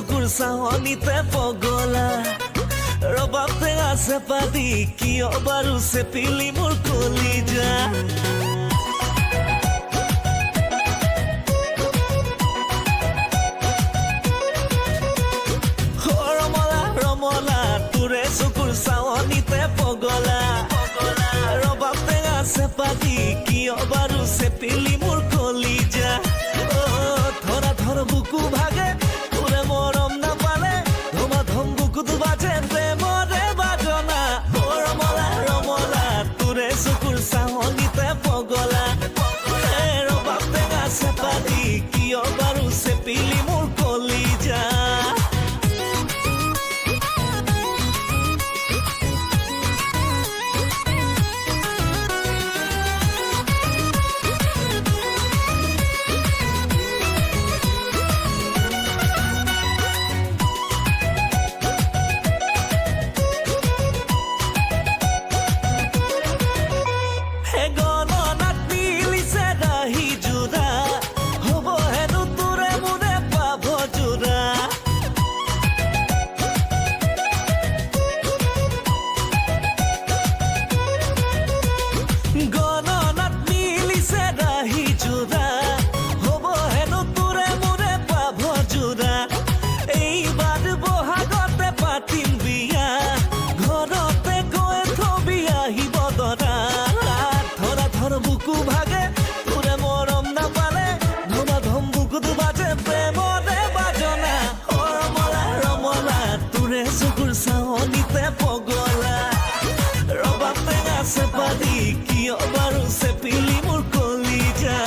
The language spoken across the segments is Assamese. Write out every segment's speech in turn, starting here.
চকুৰ চাৱনিতে পগলা ৰবাবতে আছে পাতি কিয় বাৰু চেপিলি মোৰ কলিজা ৰমলা ৰমলা তোৰে চকুৰ চাৱনিতে পগলা ৰবাবতে আছে পাতি কিয় বাৰু চেপিলি মোৰ কলিজা ধৰা ধৰ বুকু ভাগে তোৰে মৰম নাপালে ধমা ধম বুকুত বাজে প্ৰেমৰে বাজনা ৰমলা ৰমলা তোৰে চকুৰ চাৱনিতে পগলা ৰবাবতে আছে পাতি কিয় বাৰু চেপিলি মোৰ কলিজা বুকু ভাগে তোৰে মৰম নাপালে ধমা ধম বুকুত বাজে প্ৰেমৰে বাজনা ৰমলা ৰমলা তোৰে চকুৰ চাৱনিতে পগলা ৰবাবতে আছে পাতি কিয় বাৰু চেপিলি মোৰ কলিজা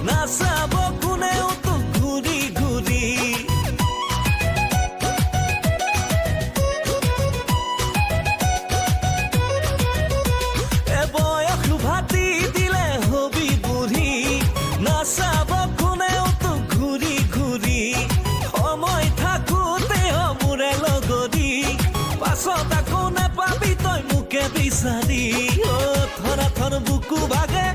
নাচাব কোনেও তোক ঘূৰি ঘূৰি বয়স ভাতি দিলে হবি বুঢ়ী নাচাব কোনেও তোক ঘূৰি ঘূৰি সময় থাকোতে মোৰে লগৰী পাছত আকৌ নেপাবি তই মোকে বিচাৰি ধৰা থৰ বুকু ভাগে